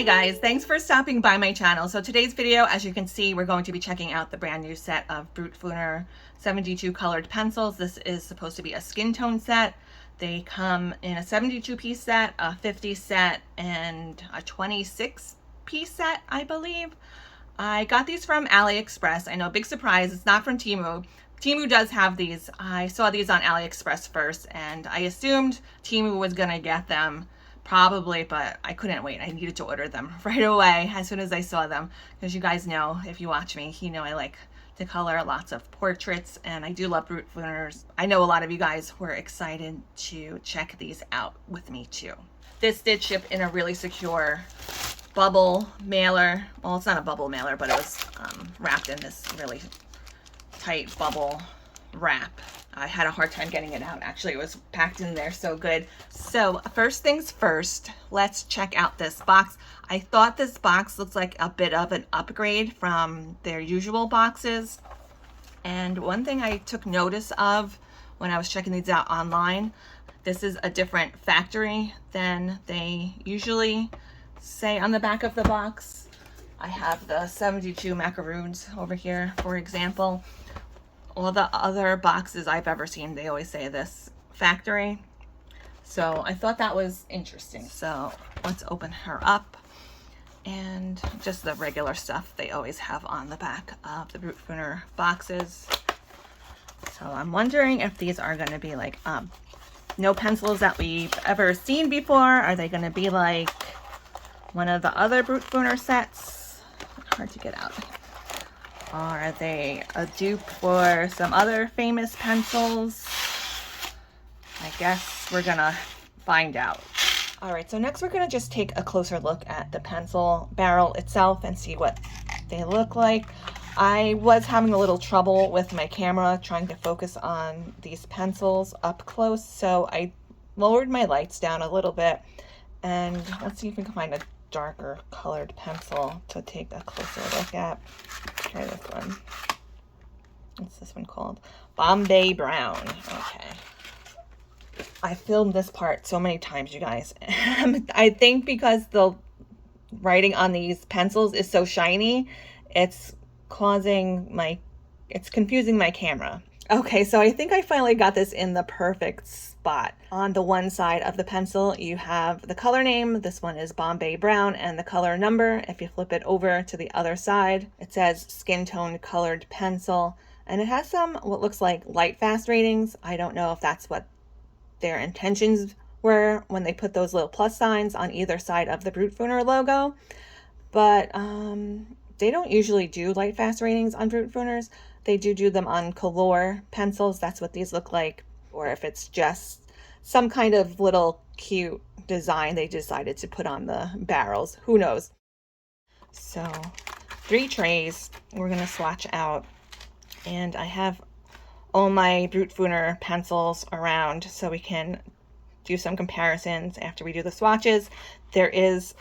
Hi guys, thanks for stopping by my channel. So today's video, as you can see, we're going to be checking out the brand new set of Brutfuner 72 colored pencils. This is supposed to be a skin tone set. They come in a 72 piece set, a 50 set, and a 26 piece set, I believe. I got these from AliExpress. I know, big surprise, it's not from Temu. Temu does have these. I saw these on AliExpress first, and I assumed Temu was gonna get them probably, but I couldn't wait. I needed to order them right away as soon as I saw them, because you guys know, if you watch me, you know I like to color lots of portraits, and I do love Brutfuners. I know a lot of you guys were excited to check these out with me too. This did ship in a really secure bubble mailer. Well, it's not a bubble mailer, but it was wrapped in this really tight bubble wrap. I had a hard time getting it out. Actually, it was packed in there so good. So first things first, let's check out this box. I thought this box looks like a bit of an upgrade from their usual boxes. And one thing I took notice of when I was checking these out online, this is a different factory than they usually say on the back of the box. I have the 72 macaroons over here, for example. All the other boxes I've ever seen, they always say this factory. So I thought that was interesting. So let's open her up. And just the regular stuff they always have on the back of the Brutfuner boxes. So I'm wondering if these are going to be like no pencils that we've ever seen before. Are they going to be like one of the other Brutfuner sets? Hard to get out. Are they a dupe for some other famous pencils? I guess we're gonna find out. All right, so next we're gonna just take a closer look at the pencil barrel itself and see what they look like. I was having a little trouble with my camera trying to focus on these pencils up close, so I lowered my lights down a little bit, and let's see if we can find a darker colored pencil to take a closer look at. Try this one. What's this one called? Bombay Brown. Okay. I filmed this part so many times, you guys. I think because the writing on these pencils is so shiny, it's confusing my camera. Okay, so I think I finally got this in the perfect spot. On the one side of the pencil, you have the color name. This one is Bombay Brown, and the color number. If you flip it over to the other side, it says skin tone colored pencil, and it has some what looks like light fast ratings. I don't know if that's what their intentions were when they put those little plus signs on either side of the Brutfuner logo, but they don't usually do light fast ratings on Brutfuners. They do them on color pencils. That's what these look like. Or if it's just some kind of little cute design they decided to put on the barrels. Who knows? So 3 trays we're going to swatch out. And I have all my Brutfuner pencils around so we can do some comparisons after we do the swatches. There is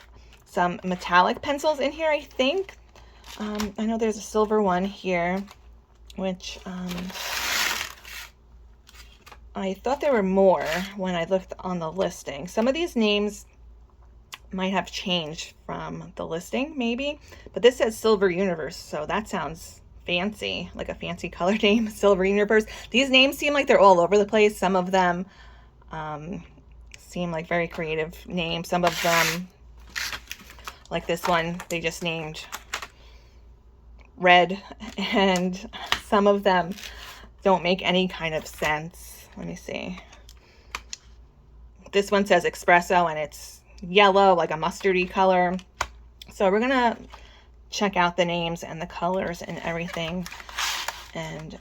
some metallic pencils in here, I think. I know there's a silver one here, which I thought there were more when I looked on the listing. Some of these names might have changed from the listing, maybe, but this says Silver Universe, so that sounds fancy, like a fancy color name, Silver Universe. These names seem like they're all over the place. Some of them seem like very creative names. Some of them, like this one, they just named Red, and some of them don't make any kind of sense. Let me see. This one says Espresso, and it's yellow, like a mustardy color. So we're gonna check out the names and the colors and everything, and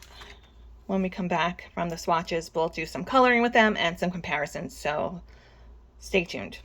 when we come back from the swatches, we'll do some coloring with them and some comparisons, so stay tuned.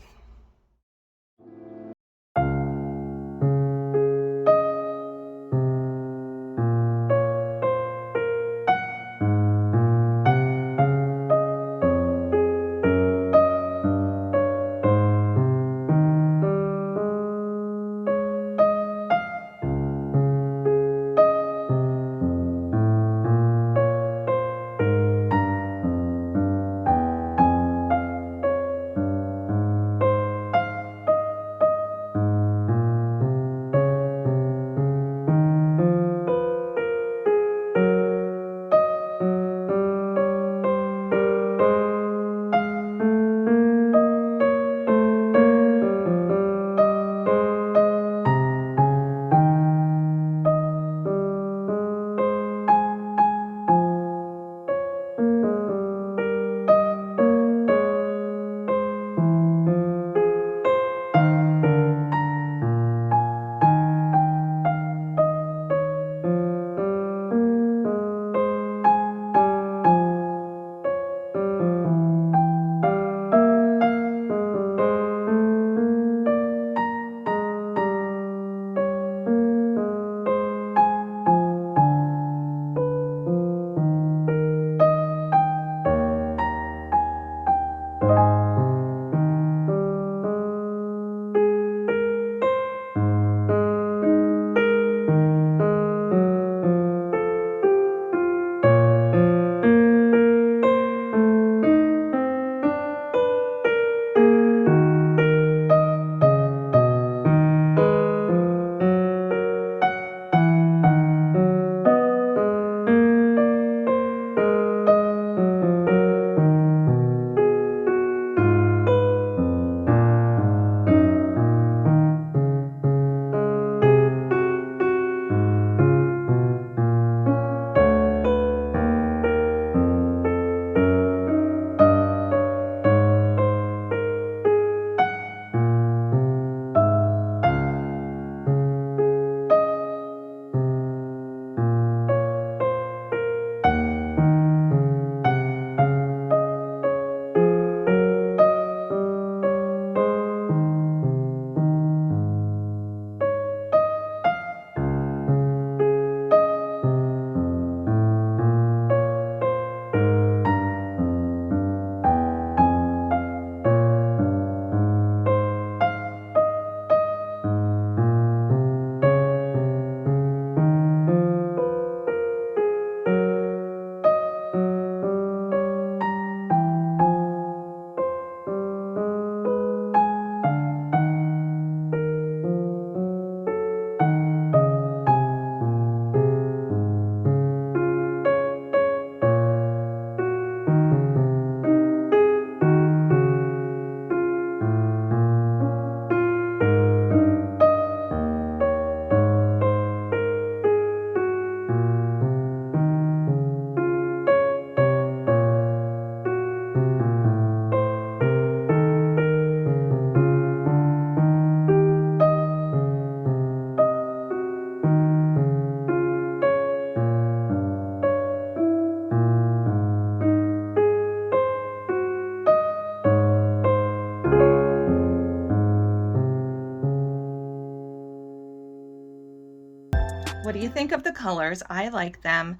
what do you think of the colors? I like them.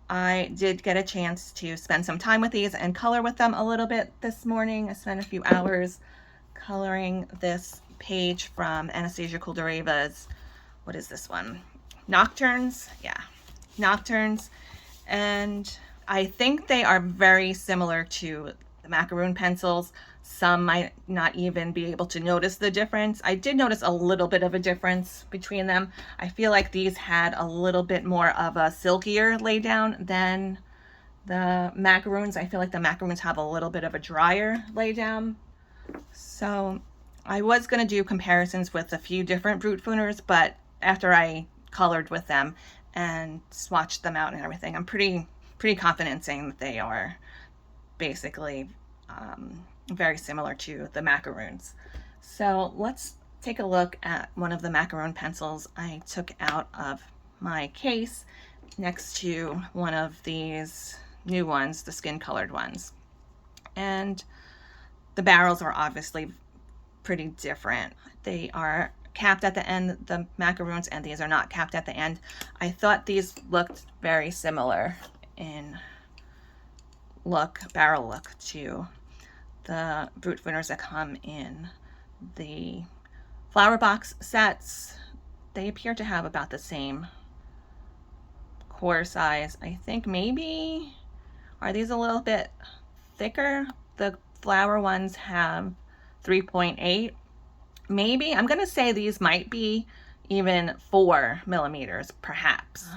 I did get a chance to spend some time with these and color with them a little bit this morning. I spent a few hours coloring this page from Anastasia Kuldareva's, what is this one? Nocturnes, yeah, Nocturnes. And I think they are very similar to the macaroon pencils. Some might not even be able to notice the difference. I did notice a little bit of a difference between them. I feel like these had a little bit more of a silkier laydown than the macaroons. I feel like the macaroons have a little bit of a drier laydown. So I was going to do comparisons with a few different Brutfuners, but after I colored with them and swatched them out and everything, I'm pretty confident saying that they are basically very similar to the macaroons. So let's take a look at one of the macaroon pencils I took out of my case next to one of these new ones, the skin colored ones. And the barrels are obviously pretty different. They are capped at the end, the macaroons, and these are not capped at the end. I thought these looked very similar in look, barrel look, to the Brutfuners that come in the flower box sets. They appear to have about the same core size. I think maybe, are these a little bit thicker? The flower ones have 3.8. Maybe, I'm gonna say these might be even 4 millimeters, perhaps.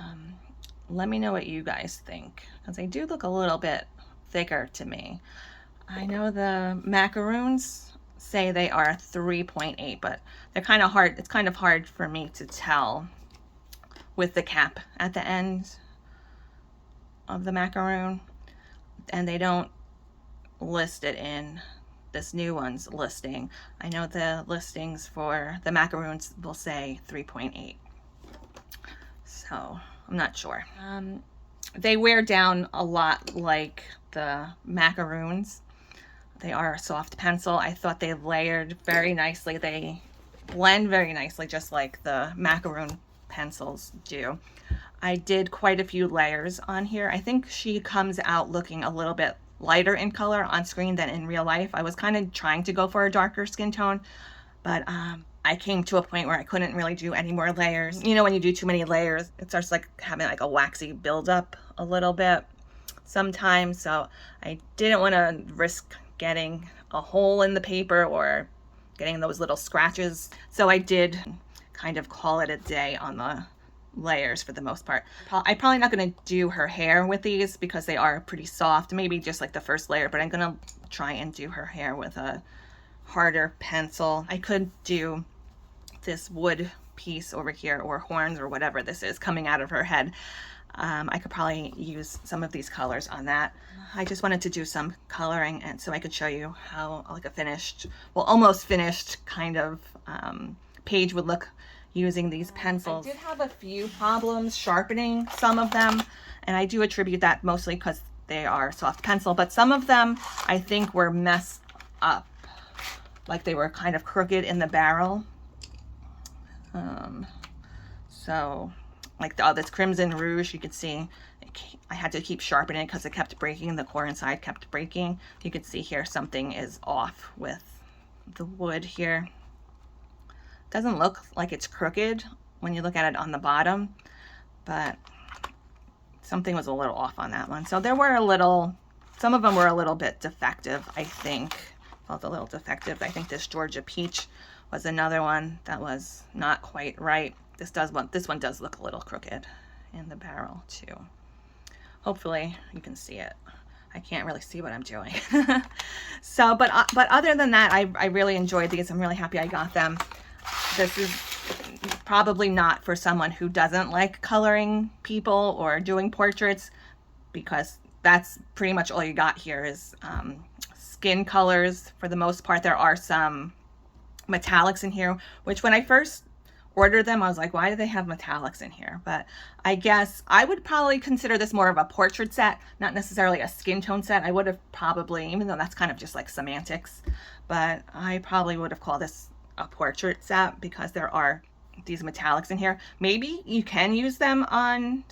Let me know what you guys think, because they do look a little bit thicker to me. I know the macaroons say they are 3.8, but they're kind of hard. It's kind of hard for me to tell with the cap at the end of the macaroon, and they don't list it in this new one's listing. I know the listings for the macaroons will say 3.8, so I'm not sure. They wear down a lot like the macaroons. They are a soft pencil. I thought they layered very nicely. They blend very nicely, just like the macaroon pencils do. I did quite a few layers on here. I think she comes out looking a little bit lighter in color on screen than in real life. I was kind of trying to go for a darker skin tone, but I came to a point where I couldn't really do any more layers. You know, when you do too many layers, it starts like having like a waxy buildup a little bit sometimes. So I didn't want to risk getting a hole in the paper or getting those little scratches. So I did kind of call it a day on the layers for the most part. I'm probably not going to do her hair with these because they are pretty soft, maybe just like the first layer, but I'm going to try and do her hair with a harder pencil. I could do this wood piece over here, or horns, or whatever this is coming out of her head. I could probably use some of these colors on that. I just wanted to do some coloring, and so I could show you how like a finished, well, almost finished kind of page would look using these pencils. I did have a few problems sharpening some of them, and I do attribute that mostly because they are soft pencil, but some of them I think were messed up, like they were kind of crooked in the barrel. So like this Crimson Rouge, you can see I had to keep sharpening it because it kept breaking. The core inside kept breaking. You can see here something is off with the wood here. Doesn't look like it's crooked when you look at it on the bottom, but something was a little off on that one. So there were some of them were a little bit defective, I think. Felt a little defective. I think this Georgia Peach was another one that was not quite right. This one does look a little crooked in the barrel too. Hopefully you can see it. I can't really see what I'm doing. So, but other than that, I really enjoyed these. I'm really happy I got them. This is probably not for someone who doesn't like coloring people or doing portraits, because that's pretty much all you got here is skin colors for the most part. There are some metallics in here, which when I first ordered them, I was like, why do they have metallics in here? But I guess I would probably consider this more of a portrait set, not necessarily a skin tone set. I would have probably, even though that's kind of just like semantics, but I probably would have called this a portrait set because there are these metallics in here. Maybe you can use them on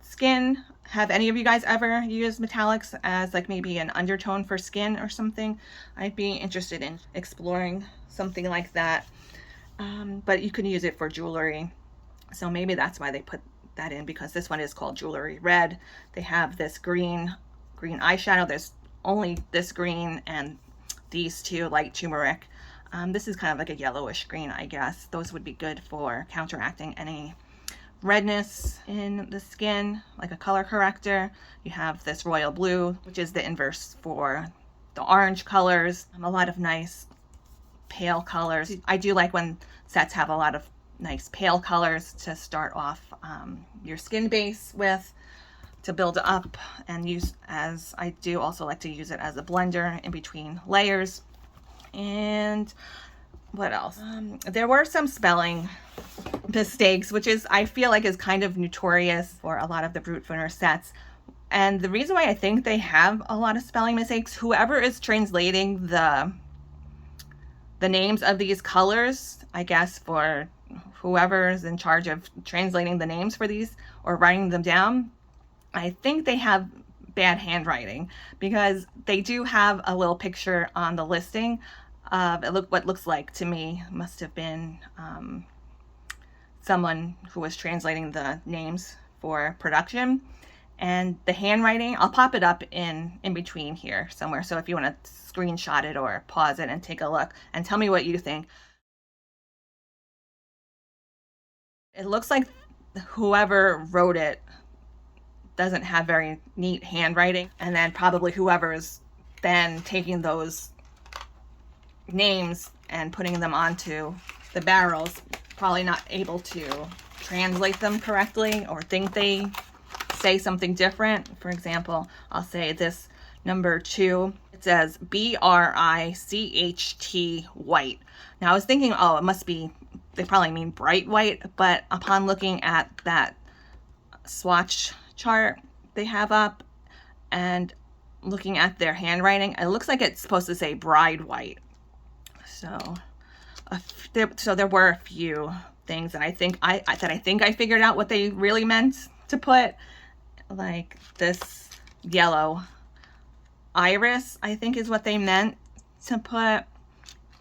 skin. Have any of you guys ever used metallics as like maybe an undertone for skin or something? I'd be interested in exploring something like that. But you can use it for jewelry. So maybe that's why they put that in, because this one is called Jewelry Red. They have this green eyeshadow. There's only this green and these two light turmeric. This is kind of like a yellowish green, I guess. Those would be good for counteracting any redness in the skin, like a color corrector. You have this royal blue, which is the inverse for the orange colors. A lot of nice pale colors. I do like when sets have a lot of nice pale colors to start off your skin base with, to build up and use, as I do also like to use it as a blender in between layers. And what else? There were some spelling mistakes, which is, I feel like, is kind of notorious for a lot of the Brutfuner sets. And the reason why I think they have a lot of spelling mistakes, whoever is translating the names of these colors, I guess, for whoever is in charge of translating the names for these or writing them down, I think they have bad handwriting, because they do have a little picture on the listing of what looks like, to me, must have been someone who was translating the names for production. And the handwriting, I'll pop it up in between here somewhere, so if you want to screenshot it or pause it and take a look and tell me what you think. It looks like whoever wrote it doesn't have very neat handwriting, and then probably whoever's then taking those names and putting them onto the barrels, probably not able to translate them correctly, or think they say something different. For example, I'll say this number 2, it says BRICHT white. Now I was thinking, oh, it must be, they probably mean bright white, but upon looking at that swatch chart they have up and looking at their handwriting, it looks like it's supposed to say bride white. So there were a few things that I think I figured out what they really meant to put, like this yellow iris, I think is what they meant to put,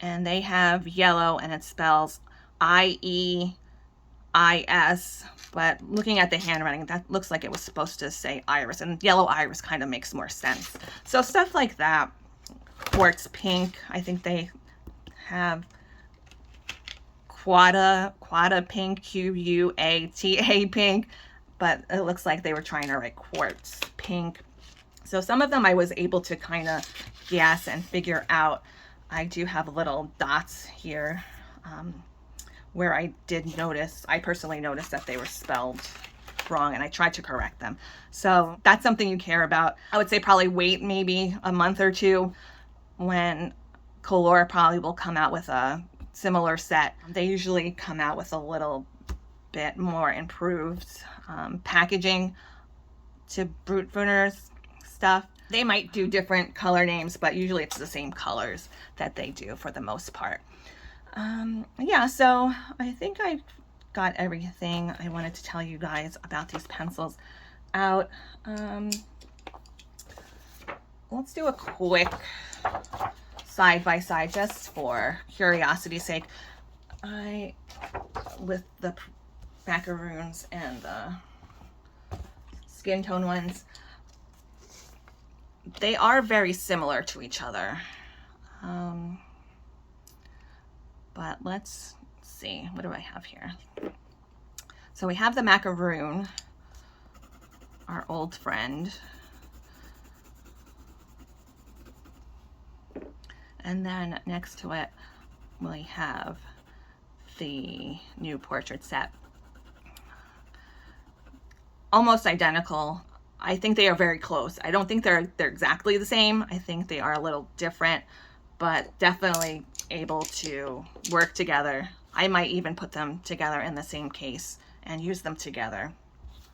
and they have yellow and it spells IEIS, but looking at the handwriting, that looks like it was supposed to say iris, and yellow iris kind of makes more sense. So stuff like that. Quartz pink, I think they have Quata pink, QUATA pink, but it looks like they were trying to write quartz pink. So some of them I was able to kind of guess and figure out. I do have little dots here where I personally noticed that they were spelled wrong, and I tried to correct them. So that's something you care about. I would say probably wait maybe a month or two, when Color probably will come out with a similar set. They usually come out with a little bit more improved packaging to Brutfuner's stuff. They might do different color names, but usually it's the same colors that they do for the most part. Yeah, so I think I got everything I wanted to tell you guys about these pencils out. Let's do a quick side by side just for curiosity's sake. With the macaroons and the skin tone ones, they are very similar to each other. But let's see, what do I have here? So we have the macaroon, our old friend. And then next to it, we have the new portrait set. Almost identical. I think they are very close. I don't think they're exactly the same. I think they are a little different, but definitely able to work together. I might even put them together in the same case and use them together.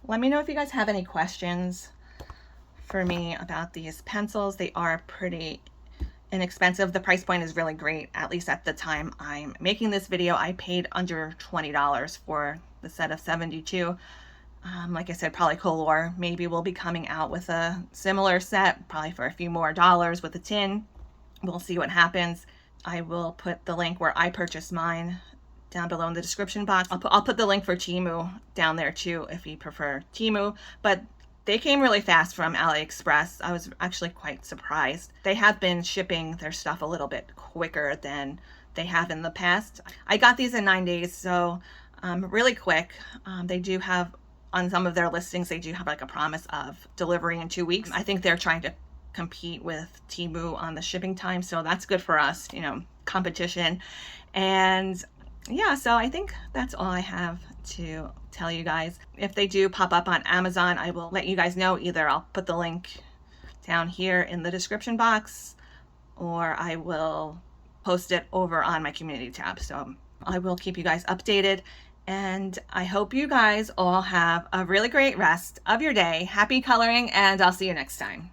Let me know if you guys have any questions for me about these pencils. They are pretty inexpensive. The price point is really great. At least at the time I'm making this video, I paid under $20 for the set of 72. Like I said, probably Color maybe will be coming out with a similar set, probably for a few more dollars with a tin. We'll see what happens. I will put the link where I purchased mine down below in the description box. I'll put the link for Temu down there too if you prefer Temu. But they came really fast from AliExpress. I was actually quite surprised. They have been shipping their stuff a little bit quicker than they have in the past. I got these in 9 days, so really quick. They do have, on some of their listings, they do have like a promise of delivery in 2 weeks. I think they're trying to compete with Temu on the shipping time, so that's good for us, you know, competition. And yeah, so I think that's all I have to tell you guys. If they do pop up on Amazon, I will let you guys know. Either I'll put the link down here in the description box, or I will post it over on my community tab. So I will keep you guys updated, and I hope you guys all have a really great rest of your day. Happy coloring, and I'll see you next time.